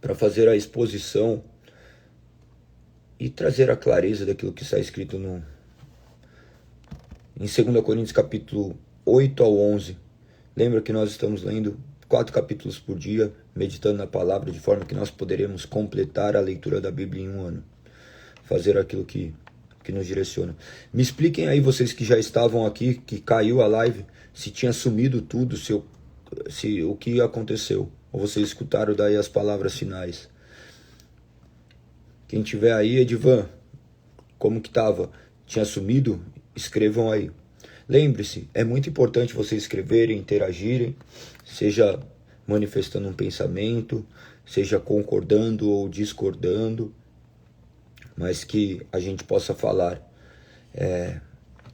para fazer a exposição e trazer a clareza daquilo que está escrito em 2 Coríntios capítulo 8 ao 11. Lembra que nós estamos lendo 4 capítulos por dia, meditando na palavra, de forma que nós poderemos completar a leitura da Bíblia em um ano. Fazer aquilo que nos direciona. Me expliquem aí, vocês que já estavam aqui, que caiu a live, se tinha sumido tudo, se o que aconteceu. Ou vocês escutaram daí as palavras finais. Quem tiver aí, Edivan, como que estava? Tinha sumido? Escrevam aí. Lembre-se, é muito importante vocês escreverem, interagirem, seja manifestando um pensamento, seja concordando ou discordando, mas que a gente possa falar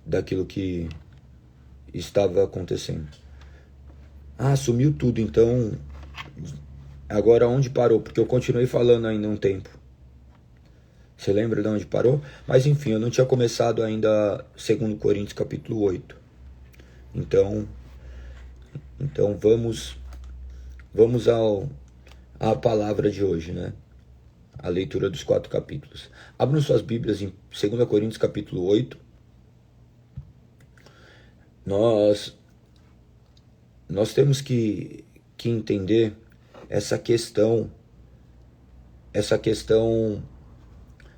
daquilo que estava acontecendo. Ah, sumiu tudo, então agora onde parou? Porque eu continuei falando ainda um tempo. Você lembra de onde parou? Mas enfim, eu não tinha começado ainda 2 Coríntios capítulo 8. Então vamos à palavra de hoje, né? A leitura dos 4 capítulos. Abram suas Bíblias em 2 Coríntios capítulo 8. Nós temos que entender essa questão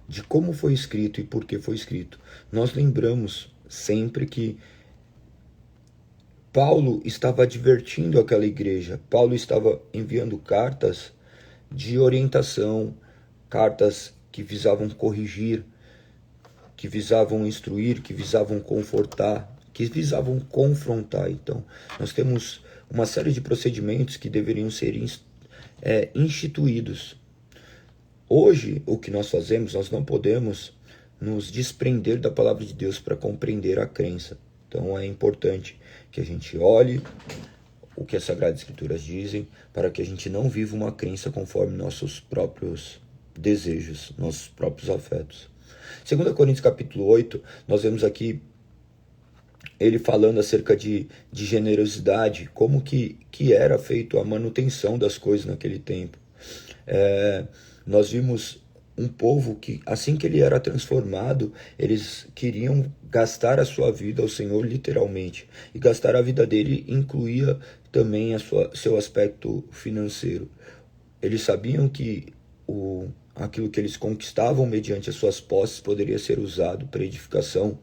de como foi escrito e por que foi escrito. Nós lembramos sempre que Paulo estava advertindo aquela igreja. Paulo estava enviando cartas de orientação, cartas que visavam corrigir, que visavam instruir, que visavam confortar, que visavam confrontar. Então, nós temos uma série de procedimentos que deveriam ser instituídos. Hoje, o que nós fazemos, nós não podemos nos desprender da palavra de Deus para compreender a crença. Então é importante que a gente olhe o que as Sagradas Escrituras dizem, para que a gente não viva uma crença conforme nossos próprios desejos, nossos próprios afetos. 2 Coríntios capítulo 8, nós vemos aqui ele falando acerca de generosidade, como que era feito a manutenção das coisas naquele tempo. Nós vimos um povo que, assim que ele era transformado, eles queriam gastar a sua vida ao Senhor literalmente. E gastar a vida dele incluía também seu aspecto financeiro. Eles sabiam que aquilo que eles conquistavam mediante as suas posses poderia ser usado para edificação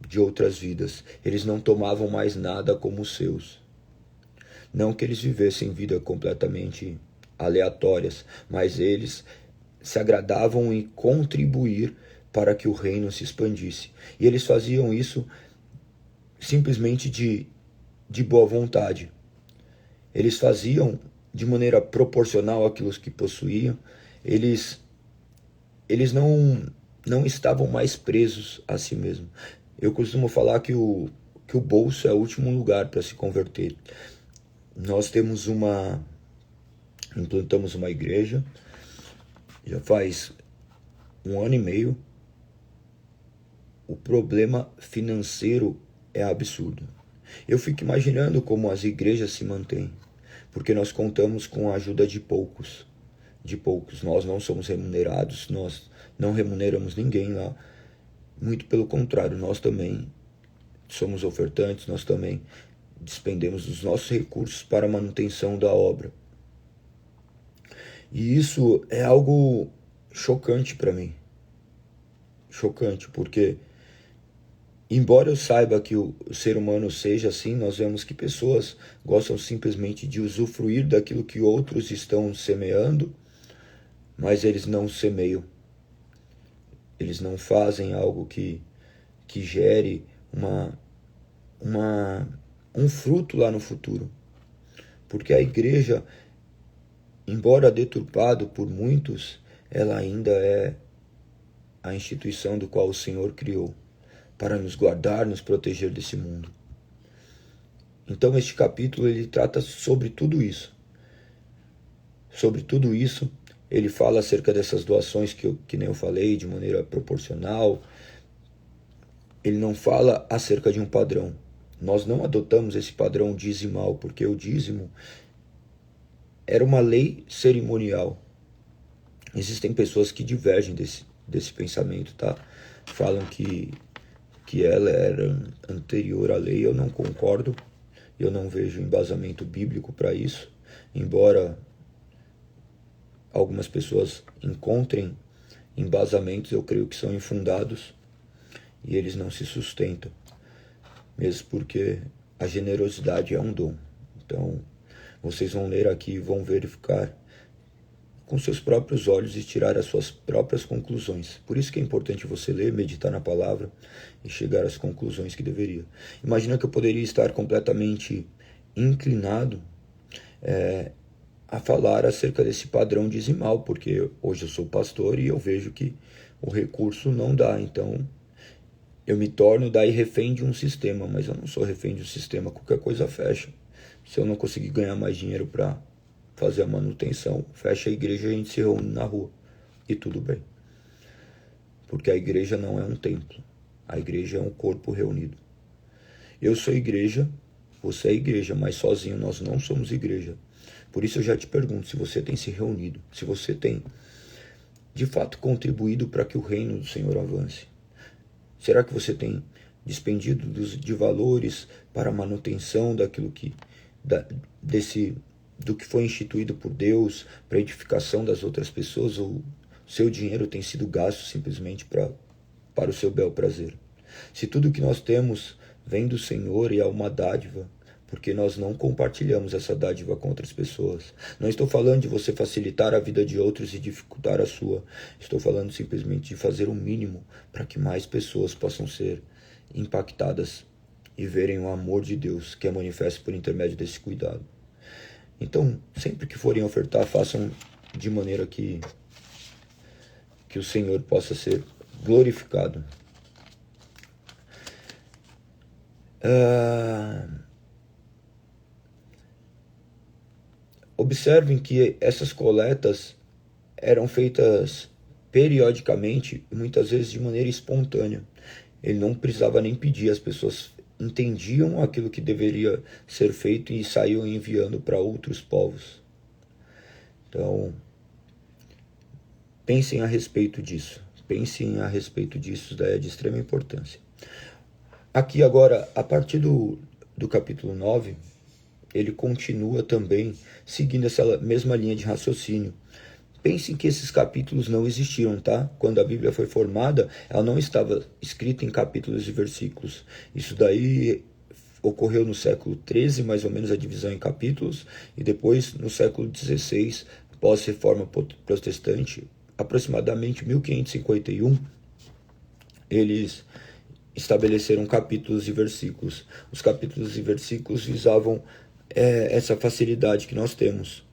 de outras vidas. Eles não tomavam mais nada como seus. Não que eles vivessem vida completamente aleatórias, mas eles se agradavam em contribuir para que o reino se expandisse. E eles faziam isso simplesmente de boa vontade. Eles faziam de maneira proporcional àquilo que possuíam. Eles não estavam mais presos a si mesmos. Eu costumo falar que o bolso é o último lugar para se converter. Nós implantamos uma igreja, já faz 1 ano e meio. O problema financeiro é absurdo. Eu fico imaginando como as igrejas se mantêm, porque nós contamos com a ajuda de poucos. Nós não somos remunerados, nós não remuneramos ninguém lá. Muito pelo contrário, nós também somos ofertantes, nós também despendemos dos nossos recursos para a manutenção da obra. E isso é algo chocante para mim. Chocante, porque embora eu saiba que o ser humano seja assim, nós vemos que pessoas gostam simplesmente de usufruir daquilo que outros estão semeando, mas eles não semeiam. Eles não fazem algo que gere um fruto lá no futuro. Porque a igreja, embora deturpado por muitos, ela ainda é a instituição do qual o Senhor criou para nos guardar, nos proteger desse mundo. Então este capítulo ele trata sobre tudo isso. Sobre tudo isso, ele fala acerca dessas doações que nem eu falei, de maneira proporcional. Ele não fala acerca de um padrão. Nós não adotamos esse padrão dizimal, porque o dízimo era uma lei cerimonial. Existem pessoas que divergem desse pensamento, tá? Falam que ela era anterior à lei. Eu não concordo, eu não vejo embasamento bíblico para isso, embora algumas pessoas encontrem embasamentos, eu creio que são infundados e eles não se sustentam, mesmo porque a generosidade é um dom. Então, vocês vão ler aqui e vão verificar com seus próprios olhos e tirar as suas próprias conclusões. Por isso que é importante você ler, meditar na palavra e chegar às conclusões que deveria. Imagina que eu poderia estar completamente inclinado a falar acerca desse padrão dizimal, porque hoje eu sou pastor e eu vejo que o recurso não dá. Então, eu me torno daí refém de um sistema, mas eu não sou refém de um sistema. Qualquer coisa fecha. Se eu não conseguir ganhar mais dinheiro para fazer a manutenção, fecha a igreja e a gente se reúne na rua. E tudo bem. Porque a igreja não é um templo. A igreja é um corpo reunido. Eu sou igreja, você é igreja, mas sozinho nós não somos igreja. Por isso eu já te pergunto se você tem se reunido, se você tem de fato contribuído para que o reino do Senhor avance. Será que você tem despendido de valores para a manutenção daquilo do que foi instituído por Deus, para a edificação das outras pessoas, ou seu dinheiro tem sido gasto simplesmente para o seu bel prazer? Se tudo que nós temos vem do Senhor e é uma dádiva, porque nós não compartilhamos essa dádiva com outras pessoas. Não estou falando de você facilitar a vida de outros e dificultar a sua. Estou falando simplesmente de fazer o mínimo para que mais pessoas possam ser impactadas e verem o amor de Deus que é manifesto por intermédio desse cuidado. Então, sempre que forem ofertar, façam de maneira que o Senhor possa ser glorificado. Observem que essas coletas eram feitas periodicamente e muitas vezes de maneira espontânea. Ele não precisava nem pedir, as pessoas entendiam aquilo que deveria ser feito e saíam enviando para outros povos. Então, pensem a respeito disso. Pensem a respeito disso, daí é de extrema importância. Aqui agora, a partir do capítulo 9, ele continua também seguindo essa mesma linha de raciocínio. Pensem que esses capítulos não existiram, tá? Quando a Bíblia foi formada, ela não estava escrita em capítulos e versículos. Isso daí ocorreu no século XIII, mais ou menos, a divisão em capítulos, e depois, no século XVI, pós-reforma protestante, aproximadamente 1551, eles estabeleceram capítulos e versículos. Os capítulos e versículos visavam essa facilidade que nós temos.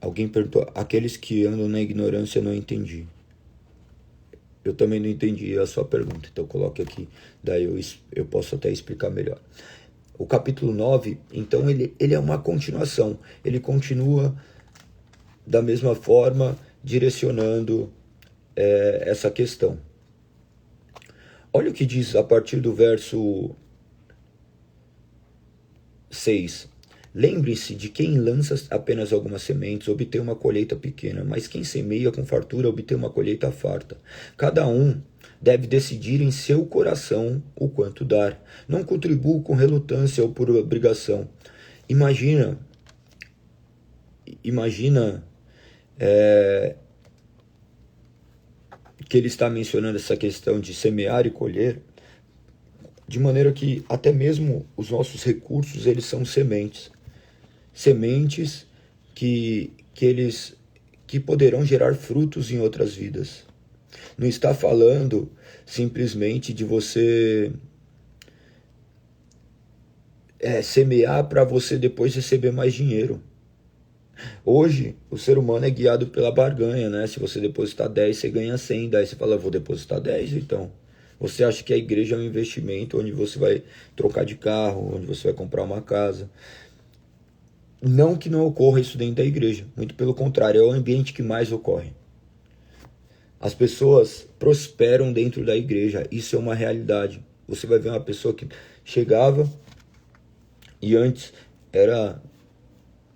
Alguém perguntou, aqueles que andam na ignorância, não entendi. Eu também não entendi a sua pergunta, então coloque aqui, daí eu posso até explicar melhor. O capítulo 9, então, ele é uma continuação. Ele continua da mesma forma, direcionando essa questão. Olha o que diz a partir do verso 6. Lembre-se de quem lança apenas algumas sementes, obtém uma colheita pequena, mas quem semeia com fartura, obtém uma colheita farta. Cada um deve decidir em seu coração o quanto dar. Não contribua com relutância ou por obrigação. Imagina que ele está mencionando essa questão de semear e colher, de maneira que até mesmo os nossos recursos, eles são sementes. Sementes que poderão gerar frutos em outras vidas. Não está falando simplesmente de você semear para você depois receber mais dinheiro. Hoje, o ser humano é guiado pela barganha, né? Se você depositar 10, você ganha 100. Daí você fala, vou depositar 10, então. Você acha que a igreja é um investimento onde você vai trocar de carro, onde você vai comprar uma casa. Não que não ocorra isso dentro da igreja. Muito pelo contrário, é o ambiente que mais ocorre. As pessoas prosperam dentro da igreja. Isso é uma realidade. Você vai ver uma pessoa que chegava e antes era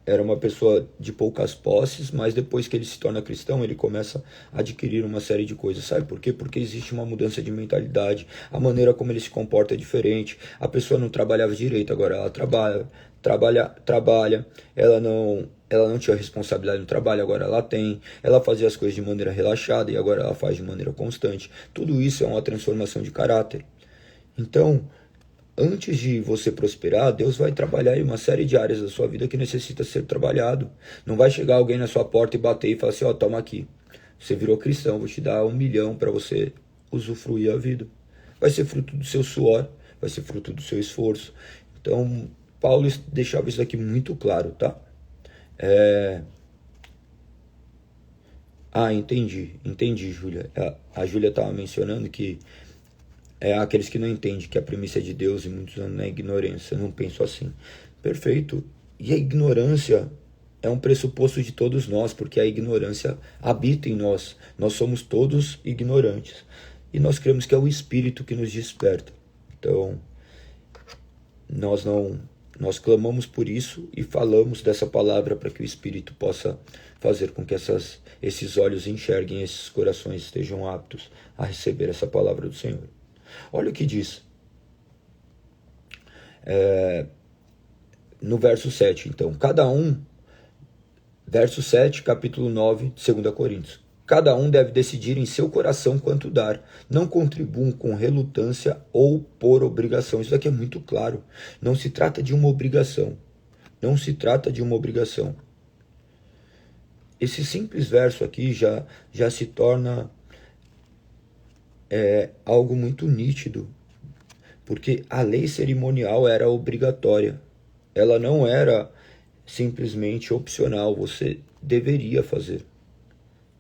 era uma pessoa de poucas posses, mas depois que ele se torna cristão, ele começa a adquirir uma série de coisas. Sabe por quê? Porque existe uma mudança de mentalidade, a maneira como ele se comporta é diferente. A pessoa não trabalhava direito, agora ela trabalha, ela não tinha responsabilidade no trabalho, agora ela tem. Ela fazia as coisas de maneira relaxada e agora ela faz de maneira constante. Tudo isso é uma transformação de caráter. Então, antes de você prosperar, Deus vai trabalhar em uma série de áreas da sua vida que necessita ser trabalhado. Não vai chegar alguém na sua porta e bater e falar assim, ó, toma aqui. Você virou cristão, vou te dar 1 milhão para você usufruir a vida. Vai ser fruto do seu suor, vai ser fruto do seu esforço. Então, Paulo deixava isso aqui muito claro, tá? Entendi, Júlia. A Júlia estava mencionando que aqueles que não entendem que a premissa é de Deus e muitos anos na ignorância. Eu não penso assim. Perfeito. E a ignorância é um pressuposto de todos nós, porque a ignorância habita em nós. Nós somos todos ignorantes. E nós cremos que é o Espírito que nos desperta. Então, nós clamamos por isso e falamos dessa palavra para que o Espírito possa fazer com que esses olhos enxerguem, esses corações estejam aptos a receber essa palavra do Senhor. Olha o que diz. No verso 7, então. Verso 7, capítulo 9, 2 Coríntios. Cada um deve decidir em seu coração quanto dar. Não contribuam com relutância ou por obrigação. Isso aqui é muito claro. Não se trata de uma obrigação. Não se trata de uma obrigação. Esse simples verso aqui já se torna algo muito nítido. Porque a lei cerimonial era obrigatória. Ela não era simplesmente opcional. Você deveria fazer.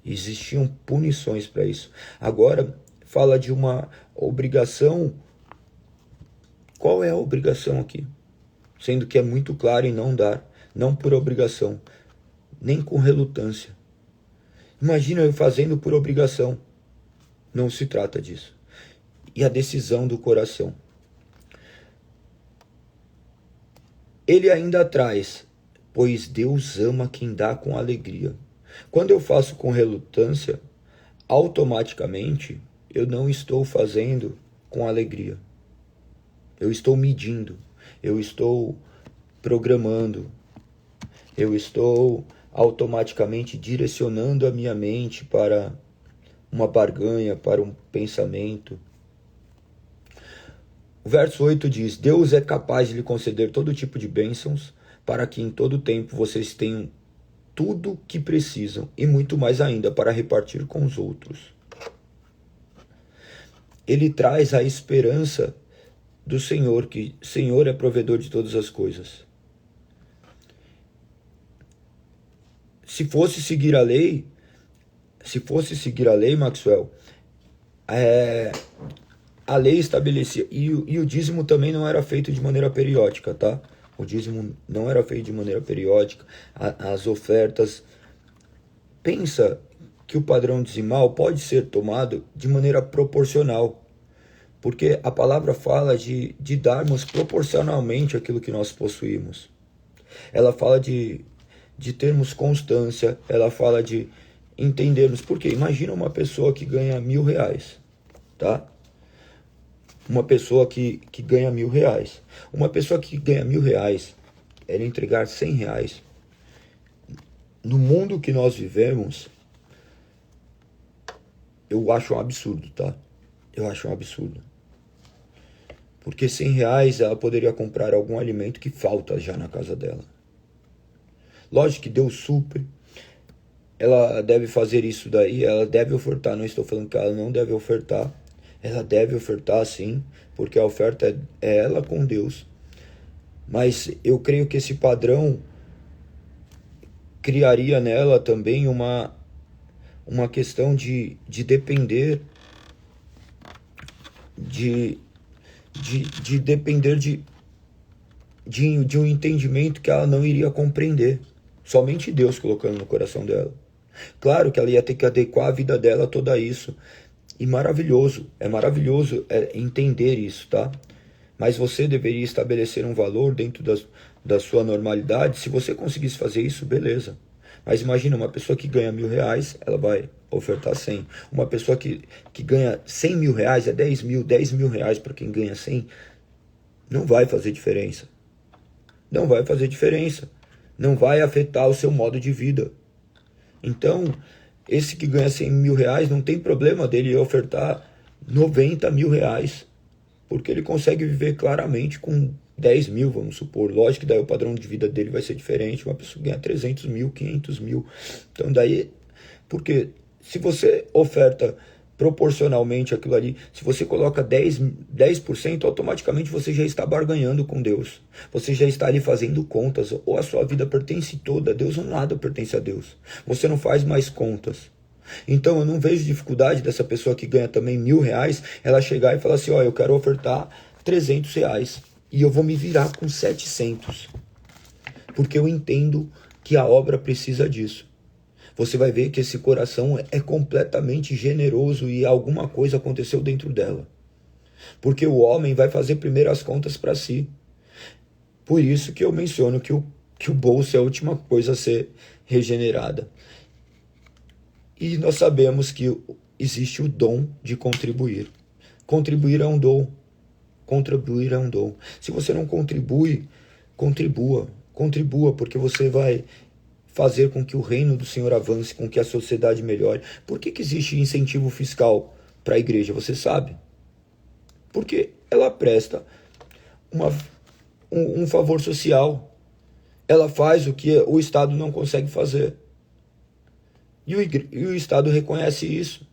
Existiam punições para isso. Agora, fala de uma obrigação. Qual é a obrigação aqui? Sendo que é muito claro em não dar. Não por obrigação. Nem com relutância. Imagina eu fazendo por obrigação. Não se trata disso. E a decisão do coração. Ele ainda traz, pois Deus ama quem dá com alegria. Quando eu faço com relutância, automaticamente eu não estou fazendo com alegria. Eu estou medindo, eu estou programando, eu estou automaticamente direcionando a minha mente para uma barganha, para um pensamento. O verso 8 diz, Deus é capaz de lhe conceder todo tipo de bênçãos para que em todo tempo vocês tenham tudo que precisam e muito mais ainda para repartir com os outros. Ele traz a esperança do Senhor, que o Senhor é provedor de todas as coisas. Se fosse seguir a lei, Maxwell, a lei estabelecia, e o dízimo também não era feito de maneira periódica, tá? O dízimo não era feito de maneira periódica, as ofertas. Pensa que o padrão dizimal pode ser tomado de maneira proporcional, porque a palavra fala de darmos proporcionalmente aquilo que nós possuímos. Ela fala de termos constância, ela fala de entendermos. Porque imagina uma pessoa que ganha R$1.000, tá? Uma pessoa que ganha R$1.000. Uma pessoa que ganha R$1.000, ela entregar R$100. No mundo que nós vivemos, eu acho um absurdo, tá? Eu acho um absurdo. Porque R$100 ela poderia comprar algum alimento que falta já na casa dela. Lógico que Deus supre. Ela deve fazer isso daí, ela deve ofertar. Não estou falando que ela não deve ofertar. Ela deve ofertar sim, porque a oferta é ela com Deus. Mas eu creio que esse padrão criaria nela também uma questão de depender de depender de um entendimento que ela não iria compreender. Somente Deus colocando no coração dela. Claro que ela ia ter que adequar a vida dela a tudo isso. E é maravilhoso entender isso, tá? Mas você deveria estabelecer um valor dentro da sua normalidade, se você conseguisse fazer isso, beleza. Mas imagina, uma pessoa que ganha R$ 1.000, ela vai ofertar 100. Uma pessoa que ganha R$ 100.000, é 10 mil reais para quem ganha 100, não vai fazer diferença. Não vai fazer diferença. Não vai afetar o seu modo de vida. Então, esse que ganha R$ 100.000, não tem problema dele ofertar R$ 90.000, porque ele consegue viver claramente com 10 mil, vamos supor. Lógico que daí o padrão de vida dele vai ser diferente. Uma pessoa ganha 300 mil, 500 mil. Então daí, porque se você oferta proporcionalmente aquilo ali, se você coloca 10%, automaticamente você já está barganhando com Deus. Você já está ali fazendo contas, ou a sua vida pertence toda a Deus, ou nada pertence a Deus. Você não faz mais contas. Então eu não vejo dificuldade dessa pessoa que ganha também R$ 1.000, ela chegar e falar assim, ó, eu quero ofertar R$ 300 e eu vou me virar com 700, porque eu entendo que a obra precisa disso. Você vai ver que esse coração é completamente generoso e alguma coisa aconteceu dentro dela. Porque o homem vai fazer primeiro as contas para si. Por isso que eu menciono que o bolso é a última coisa a ser regenerada. E nós sabemos que existe o dom de contribuir. Contribuir é um dom. Contribuir é um dom. Se você não contribui, contribua. Contribua, porque você vai fazer com que o reino do Senhor avance, com que a sociedade melhore. Por que existe incentivo fiscal para a igreja? Você sabe? Porque ela presta um favor social. Ela faz o que o Estado não consegue fazer. E o Estado reconhece isso.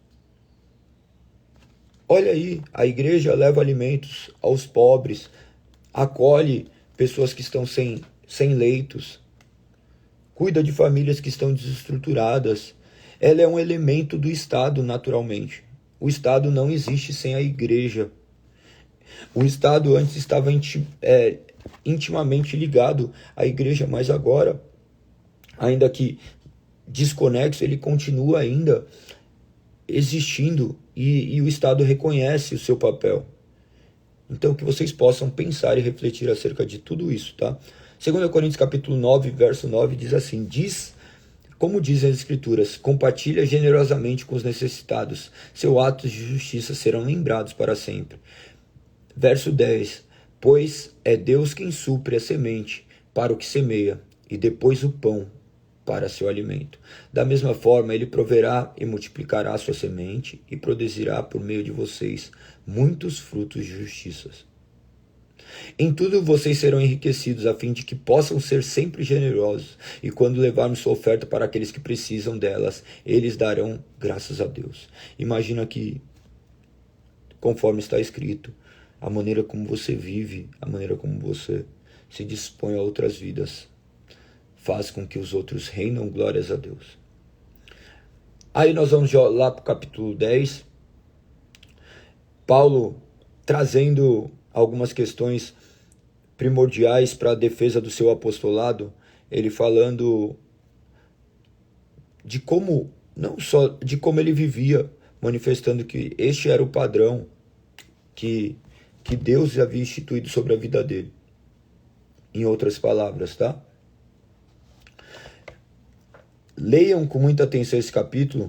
Olha aí, a igreja leva alimentos aos pobres, acolhe pessoas que estão sem leitos, cuida de famílias que estão desestruturadas. Ela é um elemento do Estado, naturalmente. O Estado não existe sem a igreja. O Estado antes estava intimamente ligado à igreja, mas agora, ainda que desconexo, ele continua ainda existindo e o Estado reconhece o seu papel. Então que vocês possam pensar e refletir acerca de tudo isso, tá? 2 Coríntios capítulo 9, verso 9 diz assim, como dizem as escrituras, compartilha generosamente com os necessitados, seus atos de justiça serão lembrados para sempre. Verso 10, pois é Deus quem supre a semente para o que semeia, e depois o pão para seu alimento. Da mesma forma, ele proverá e multiplicará a sua semente e produzirá por meio de vocês muitos frutos de justiça. Em tudo vocês serão enriquecidos, a fim de que possam ser sempre generosos, e quando levarmos sua oferta para aqueles que precisam delas, eles darão graças a Deus. Imagina que, conforme está escrito, a maneira como você vive, a maneira como você se dispõe a outras vidas, faz com que os outros rendam glórias a Deus. Aí nós vamos lá para o capítulo 10, Paulo trazendo algumas questões primordiais para a defesa do seu apostolado, ele falando de como, não só de como ele vivia, manifestando que este era o padrão que Deus havia instituído sobre a vida dele. Em outras palavras, tá? Leiam com muita atenção esse capítulo.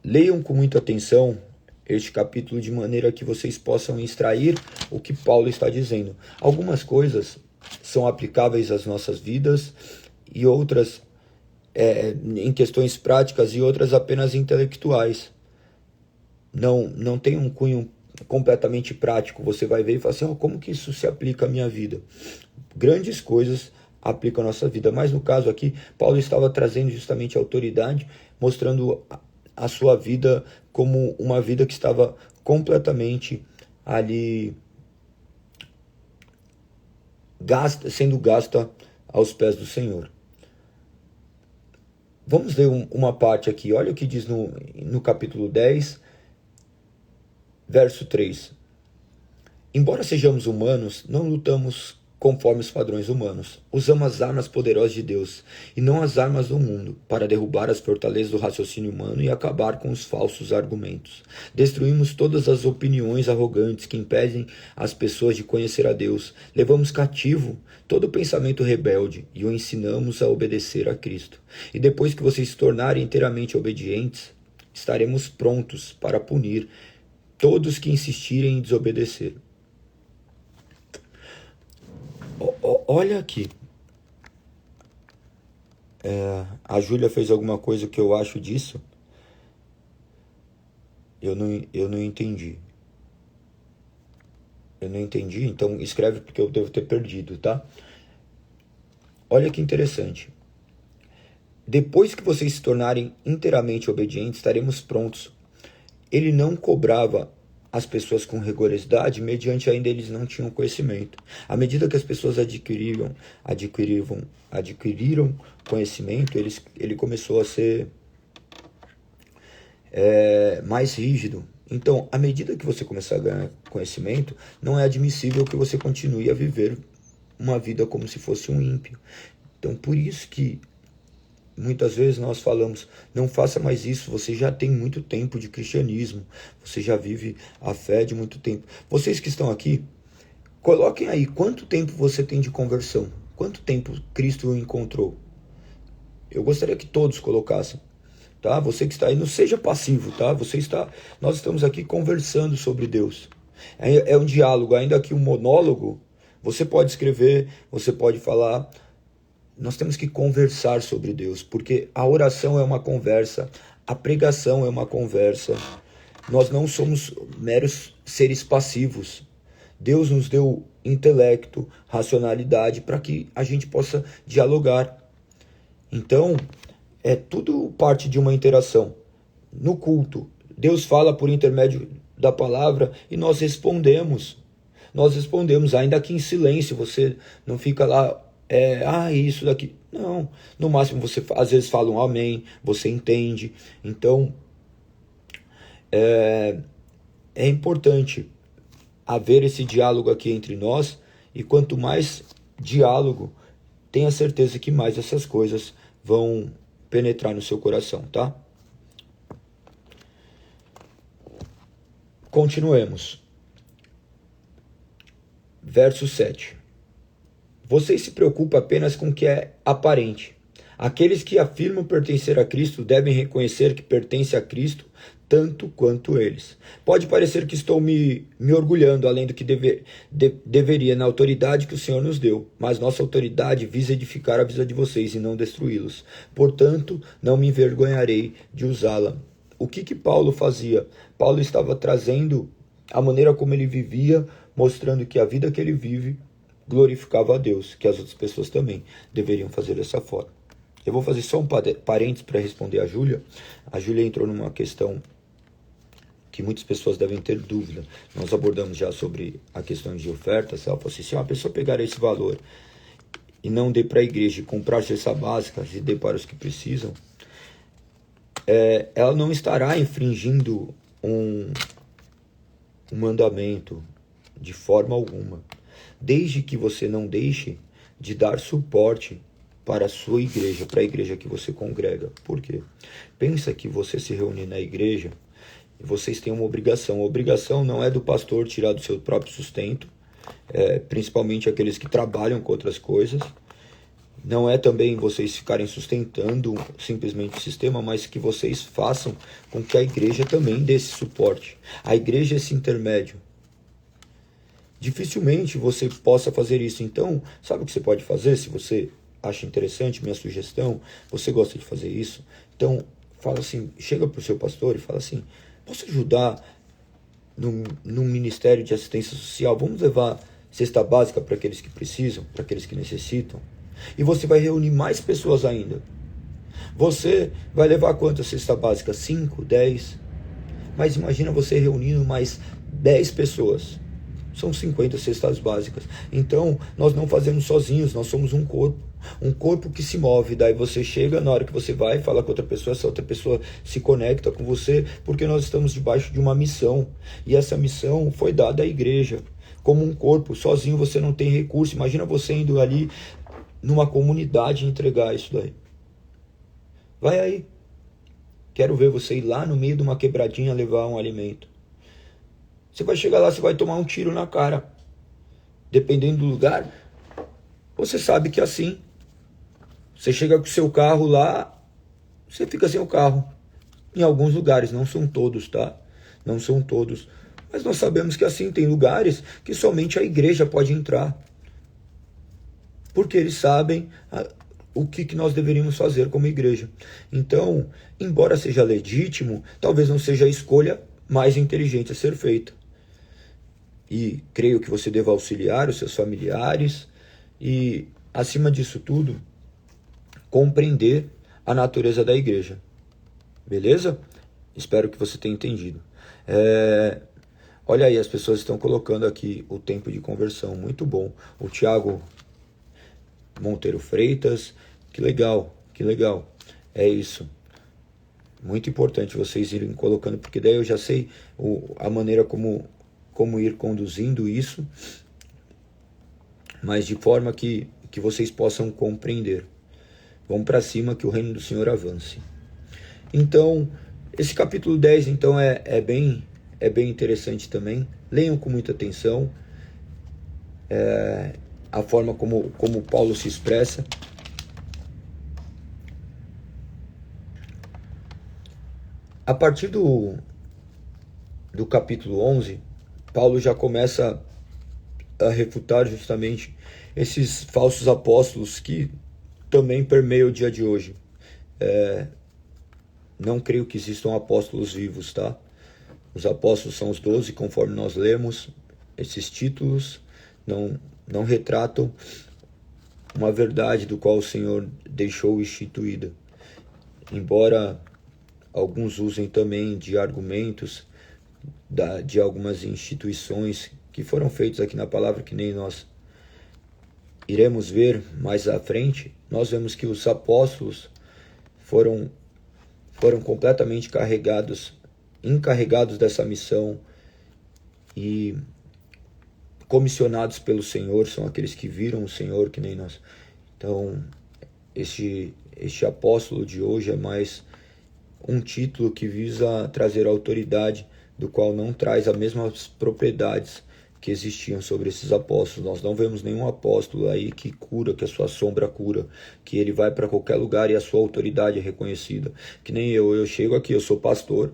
Leiam com muita atenção este capítulo de maneira que vocês possam extrair o que Paulo está dizendo. Algumas coisas são aplicáveis às nossas vidas e outras em questões práticas e outras apenas intelectuais. Não tem um cunho completamente prático. Você vai ver e falar assim, como que isso se aplica à minha vida? Grandes coisas aplicam à nossa vida, mas no caso aqui, Paulo estava trazendo justamente a autoridade, mostrando a sua vida como uma vida que estava completamente ali sendo gasta aos pés do Senhor. Vamos ler uma parte aqui, olha o que diz no capítulo 10, verso 3. Embora sejamos humanos, não lutamos conforme os padrões humanos. Usamos as armas poderosas de Deus e não as armas do mundo para derrubar as fortalezas do raciocínio humano e acabar com os falsos argumentos. Destruímos todas as opiniões arrogantes que impedem as pessoas de conhecer a Deus. Levamos cativo todo pensamento rebelde e o ensinamos a obedecer a Cristo. E depois que vocês se tornarem inteiramente obedientes, estaremos prontos para punir todos que insistirem em desobedecer. Olha aqui. A Júlia fez alguma coisa que eu acho disso? Eu não entendi. Eu não entendi, então escreve porque eu devo ter perdido, tá? Olha que interessante. Depois que vocês se tornarem inteiramente obedientes, estaremos prontos. Ele não cobrava as pessoas com rigorosidade, mediante ainda eles não tinham conhecimento. À medida que as pessoas adquiriram conhecimento, ele começou a ser mais rígido. Então, à medida que você começar a ganhar conhecimento, não é admissível que você continue a viver uma vida como se fosse um ímpio. Então, por isso que muitas vezes nós falamos, não faça mais isso, você já tem muito tempo de cristianismo, você já vive a fé de muito tempo. Vocês que estão aqui, coloquem aí quanto tempo você tem de conversão, quanto tempo Cristo o encontrou. Eu gostaria que todos colocassem, tá? Você que está aí, não seja passivo, tá? Nós estamos aqui conversando sobre Deus. É um diálogo, ainda que um monólogo, você pode escrever, você pode falar. Nós temos que conversar sobre Deus, porque a oração é uma conversa, a pregação é uma conversa. Nós não somos meros seres passivos. Deus nos deu intelecto, racionalidade, para que a gente possa dialogar. Então, é tudo parte de uma interação. No culto, Deus fala por intermédio da palavra e nós respondemos. Nós respondemos, ainda que em silêncio, você não fica lá... isso daqui. Não, no máximo você às vezes fala um amém, você entende. Então, é importante haver esse diálogo aqui entre nós, e quanto mais diálogo, tenha certeza que mais essas coisas vão penetrar no seu coração, tá? Continuemos. Verso 7. Vocês se preocupam apenas com o que é aparente. Aqueles que afirmam pertencer a Cristo devem reconhecer que pertence a Cristo tanto quanto eles. Pode parecer que estou me orgulhando além do que deveria na autoridade que o Senhor nos deu, mas nossa autoridade visa edificar a vida de vocês e não destruí-los. Portanto, não me envergonharei de usá-la. O que Paulo fazia? Paulo estava trazendo a maneira como ele vivia, mostrando que a vida que ele vive glorificava a Deus, que as outras pessoas também deveriam fazer dessa forma. Eu vou fazer só um parênteses para responder a Júlia. A Júlia entrou numa questão que muitas pessoas devem ter dúvida. Nós abordamos já sobre a questão de ofertas. Ela falou assim, se uma pessoa pegar esse valor e não dê para a igreja, comprar cestas básicas e dê para os que precisam, ela não estará infringindo um mandamento de forma alguma, desde que você não deixe de dar suporte para a sua igreja, para a igreja que você congrega. Por quê? Pensa que você se reúne na igreja e vocês têm uma obrigação. A obrigação não é do pastor tirar do seu próprio sustento, principalmente aqueles que trabalham com outras coisas. Não é também vocês ficarem sustentando simplesmente o sistema, mas que vocês façam com que a igreja também dê esse suporte. A igreja é esse intermédio. Dificilmente você possa fazer isso. Então, sabe o que você pode fazer? Se você acha interessante, minha sugestão, você gosta de fazer isso, então fala assim, chega para o seu pastor e fala assim, posso ajudar no ministério de assistência social? Vamos levar cesta básica para aqueles que precisam, para aqueles que necessitam? E você vai reunir mais pessoas ainda. Você vai levar quantas cestas básicas? 5, 10? Mas imagina você reunindo mais 10 pessoas. São 50 cestas básicas. Então, nós não fazemos sozinhos, nós somos um corpo. Um corpo que se move. Daí você chega, na hora que você vai falar com outra pessoa, essa outra pessoa se conecta com você, porque nós estamos debaixo de uma missão. E essa missão foi dada à igreja. como um corpo. Sozinho você não tem recurso. Imagina você indo ali numa comunidade entregar isso daí. Vai aí. Quero ver você ir lá no meio de uma quebradinha levar um alimento. Você vai chegar lá, você vai tomar um tiro na cara. Dependendo do lugar, você sabe que assim, você chega com o seu carro lá, você fica sem o carro. Em alguns lugares, não são todos, tá? Não são todos. Mas nós sabemos que assim, tem lugares que somente a igreja pode entrar. Porque eles sabem o que nós deveríamos fazer como igreja. Então, embora seja legítimo, talvez não seja a escolha mais inteligente a ser feita. E creio que você deva auxiliar os seus familiares e, acima disso tudo, compreender a natureza da igreja. Beleza? Espero que você tenha entendido. Olha aí, as pessoas estão colocando aqui o tempo de conversão. Muito bom. O Thiago Monteiro Freitas. Que legal, que legal. É isso. Muito importante vocês irem colocando, porque daí eu já sei a maneira como ir conduzindo isso, mas de forma que vocês possam compreender. Vamos para cima, que o reino do Senhor avance. Então, esse capítulo 10 então, é bem interessante também. Leiam com muita atenção a forma como Paulo se expressa. A partir do capítulo 11, Paulo já começa a refutar justamente esses falsos apóstolos que também permeiam o dia de hoje. Não creio que existam apóstolos vivos, tá? Os apóstolos são os 12, conforme nós lemos. Esses títulos não retratam uma verdade do qual o Senhor deixou instituída. Embora alguns usem também de argumentos de algumas instituições que foram feitos aqui na palavra, que nem nós iremos ver mais à frente, nós vemos que os apóstolos foram completamente encarregados dessa missão e comissionados pelo Senhor, são aqueles que viram o Senhor, que nem nós. Então, este apóstolo de hoje é mais um título que visa trazer autoridade, do qual não traz as mesmas propriedades que existiam sobre esses apóstolos. Nós não vemos nenhum apóstolo aí que cura, que a sua sombra cura, que ele vai para qualquer lugar e a sua autoridade é reconhecida. Que nem eu chego aqui, eu sou pastor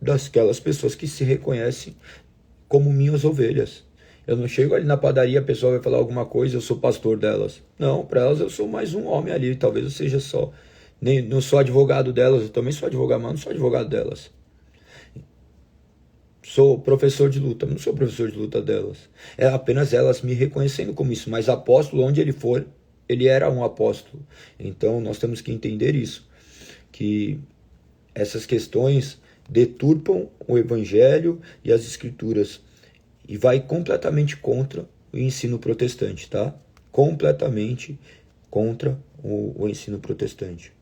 daquelas pessoas que se reconhecem como minhas ovelhas. Eu não chego ali na padaria, a pessoa vai falar alguma coisa, eu sou pastor delas. Não, para elas eu sou mais um homem ali, talvez eu seja só. Não sou advogado delas, eu também sou advogado, mas não sou advogado delas. Sou professor de luta, não sou professor de luta delas. É apenas elas me reconhecendo como isso. Mas apóstolo, onde ele for, ele era um apóstolo. Então nós temos que entender isso. Que essas questões deturpam o evangelho e as escrituras. E vai completamente contra o ensino protestante, tá? Completamente contra o ensino protestante.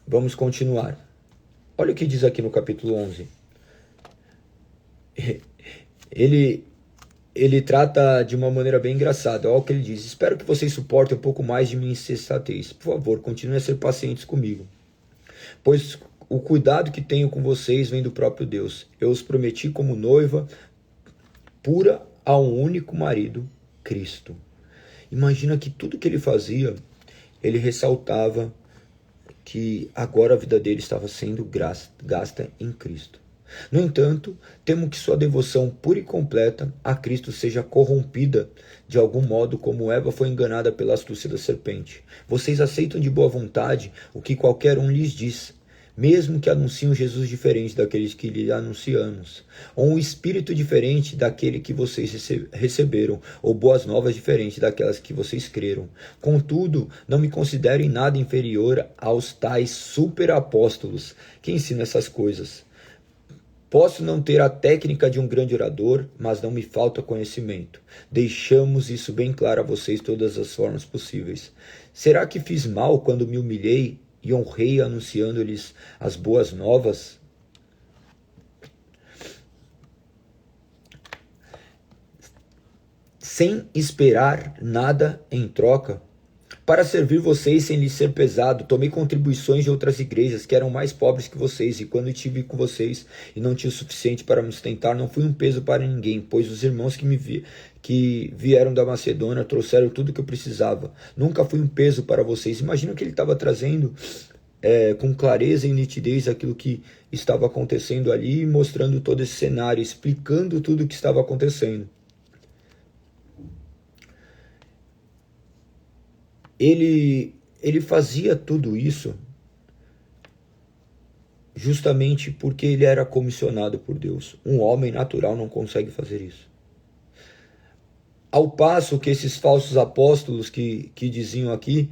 Vamos continuar. Olha o que diz aqui no capítulo 11. Ele trata de uma maneira bem engraçada. Olha o que ele diz. Espero que vocês suportem um pouco mais de minha insensatez. Por favor, continuem a ser pacientes comigo. Pois o cuidado que tenho com vocês vem do próprio Deus. Eu os prometi como noiva pura a um único marido, Cristo. Imagina que tudo que ele fazia, ele ressaltava que agora a vida dele estava sendo gasta em Cristo. No entanto, temo que sua devoção pura e completa a Cristo seja corrompida de algum modo, como Eva foi enganada pela astúcia da serpente. Vocês aceitam de boa vontade o que qualquer um lhes diz, mesmo que anunciem um Jesus diferente daqueles que lhe anunciamos, ou um espírito diferente daquele que vocês receberam, ou boas novas diferentes daquelas que vocês creram. Contudo, não me considerem nada inferior aos tais superapóstolos que ensinam essas coisas. Posso não ter a técnica de um grande orador, mas não me falta conhecimento. Deixamos isso bem claro a vocês de todas as formas possíveis. Será que fiz mal quando me humilhei e honrei anunciando-lhes as boas novas? sem esperar nada em troca, para servir vocês sem lhes ser pesado. Tomei contribuições de outras igrejas que eram mais pobres que vocês, e quando estive com vocês e não tinha o suficiente para me sustentar, não fui um peso para ninguém, pois os irmãos que vieram da Macedônia trouxeram tudo que eu precisava. Nunca fui um peso para vocês. Imagina que ele estava trazendo com clareza e nitidez aquilo que estava acontecendo ali, mostrando todo esse cenário, explicando tudo o que estava acontecendo. Ele fazia tudo isso justamente porque ele era comissionado por Deus. Um homem natural não consegue fazer isso. Ao passo que esses falsos apóstolos que diziam aqui,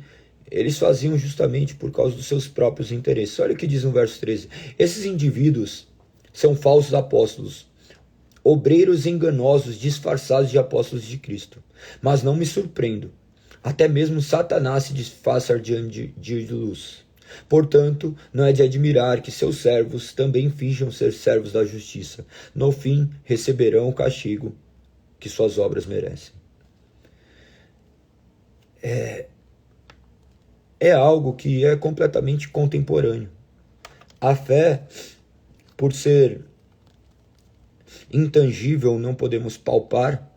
eles faziam justamente por causa dos seus próprios interesses. Olha o que diz no verso 13. Esses indivíduos são falsos apóstolos, obreiros enganosos disfarçados de apóstolos de Cristo. Mas não me surpreendo. Até mesmo Satanás se disfarça diante de luz. Portanto, não é de admirar que seus servos também finjam ser servos da justiça. No fim, receberão o castigo que suas obras merecem. É algo que é completamente contemporâneo. A fé, por ser intangível, não podemos palpar.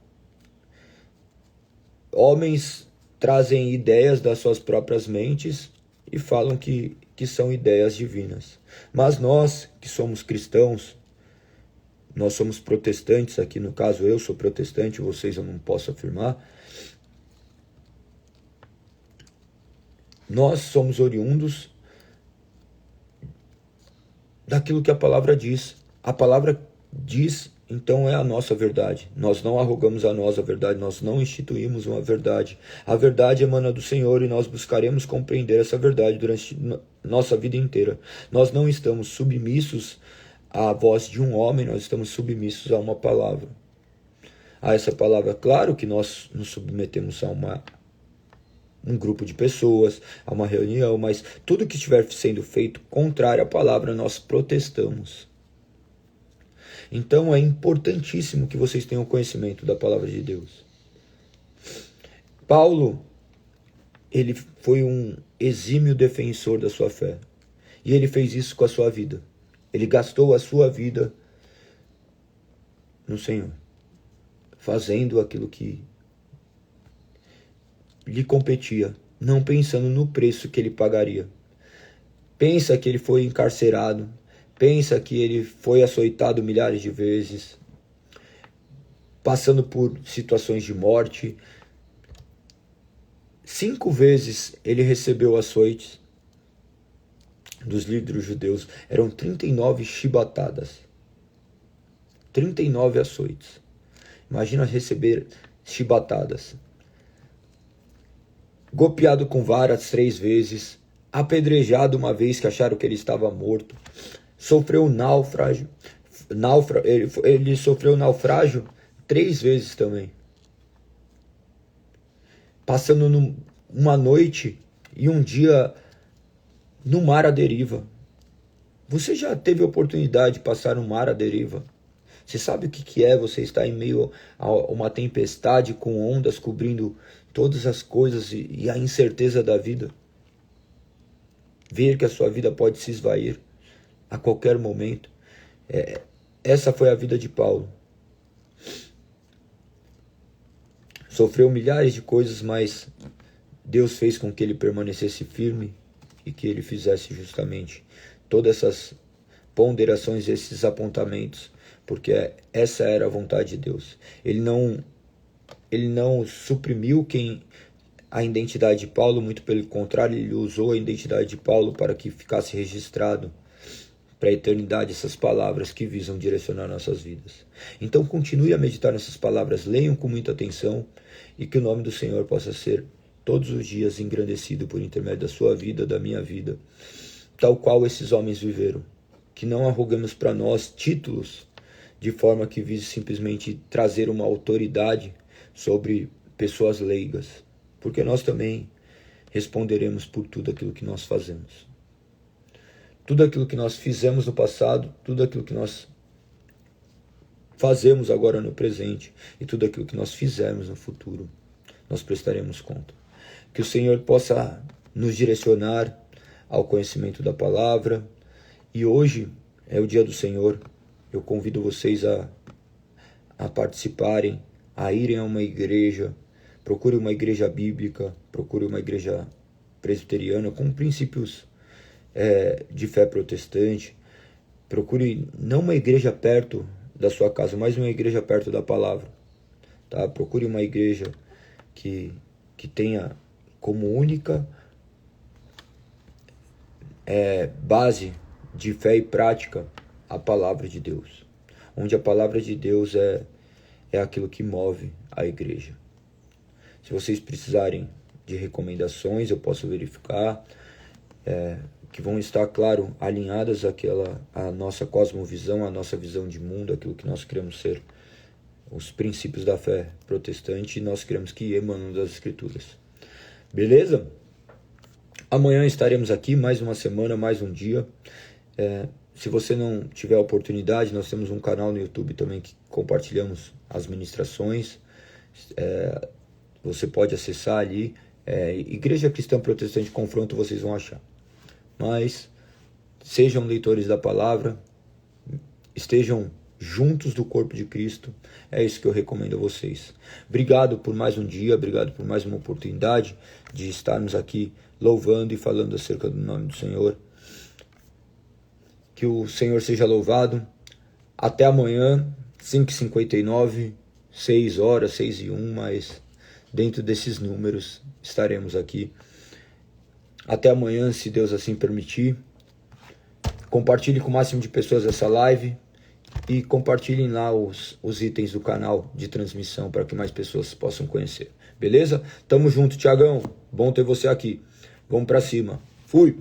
Homens trazem ideias das suas próprias mentes e falam que são ideias divinas. Mas nós, que somos cristãos, nós somos protestantes, aqui no caso eu sou protestante, vocês eu não posso afirmar, nós somos oriundos daquilo que a palavra diz. A palavra diz, então é a nossa verdade. Nós não arrogamos a nós a verdade, nós não instituímos uma verdade. A verdade emana do Senhor e nós buscaremos compreender essa verdade durante nossa vida inteira. Nós não estamos submissos à voz de um homem, nós estamos submissos a uma palavra. A essa palavra, claro que nós nos submetemos a um grupo de pessoas, a uma reunião, mas tudo que estiver sendo feito contrário à palavra, nós protestamos. Então é importantíssimo que vocês tenham conhecimento da palavra de Deus. Paulo, ele foi um exímio defensor da sua fé. E ele fez isso com a sua vida. Ele gastou a sua vida no Senhor, fazendo aquilo que lhe competia, não pensando no preço que ele pagaria. Pensa que ele foi encarcerado, pensa que ele foi açoitado milhares de vezes, passando por situações de morte. 5 vezes ele recebeu açoites dos líderes judeus. Eram 39 chibatadas. 39 açoites. Imagina receber chibatadas. Golpeado com varas 3 vezes. Apedrejado uma vez que acharam que ele estava morto. Sofreu naufrágio. Ele sofreu naufrágio 3 vezes também. Passando uma noite e um dia no mar à deriva. Você já teve a oportunidade de passar um mar à deriva? Você sabe o que é você estar em meio a uma tempestade com ondas cobrindo todas as coisas e a incerteza da vida? Ver que a sua vida pode se esvair a qualquer momento. Essa foi a vida de Paulo. Sofreu milhares de coisas, mas Deus fez com que ele permanecesse firme e que ele fizesse justamente todas essas ponderações, esses apontamentos, porque essa era a vontade de Deus. Ele não suprimiu a identidade de Paulo, muito pelo contrário, ele usou a identidade de Paulo para que ficasse registrado para a eternidade essas palavras que visam direcionar nossas vidas. Então continue a meditar nessas palavras, leiam com muita atenção e que o nome do Senhor possa ser todos os dias engrandecido por intermédio da sua vida, da minha vida, tal qual esses homens viveram. Que não arroguemos para nós títulos de forma que vise simplesmente trazer uma autoridade sobre pessoas leigas, porque nós também responderemos por tudo aquilo que nós fazemos. Tudo aquilo que nós fizemos no passado, tudo aquilo que nós fazemos agora no presente e tudo aquilo que nós fizermos no futuro, nós prestaremos conta. Que o Senhor possa nos direcionar ao conhecimento da palavra. E hoje é o dia do Senhor. Eu convido vocês a participarem, a irem a uma igreja. Procure uma igreja bíblica, procure uma igreja presbiteriana com princípios de fé protestante. Procure não uma igreja perto da sua casa, mas uma igreja perto da palavra. Tá? Procure uma igreja que tenha como única base de fé e prática a palavra de Deus. Onde a palavra de Deus é aquilo que move a igreja. Se vocês precisarem de recomendações, eu posso verificar, que vão estar, claro, alinhadas à nossa cosmovisão, à nossa visão de mundo, aquilo que nós queremos ser, os princípios da fé protestante, e nós queremos que emanam das Escrituras. Beleza? Amanhã estaremos aqui, mais uma semana, mais um dia. Se você não tiver a oportunidade, nós temos um canal no YouTube também que compartilhamos as ministrações. Você pode acessar ali, Igreja Cristã Protestante Confronto, vocês vão achar. Mas sejam leitores da palavra, estejam juntos do corpo de Cristo, é isso que eu recomendo a vocês. Obrigado por mais um dia, obrigado por mais uma oportunidade de estarmos aqui louvando e falando acerca do nome do Senhor. Que o Senhor seja louvado. Até amanhã, 5h59, 6 horas, 6h01, mas dentro desses números estaremos aqui. Até amanhã, se Deus assim permitir. Compartilhe com o máximo de pessoas essa live e compartilhem lá os itens do canal de transmissão para que mais pessoas possam conhecer. Beleza? Tamo junto, Tiagão. Bom ter você aqui. Vamos pra cima. Fui!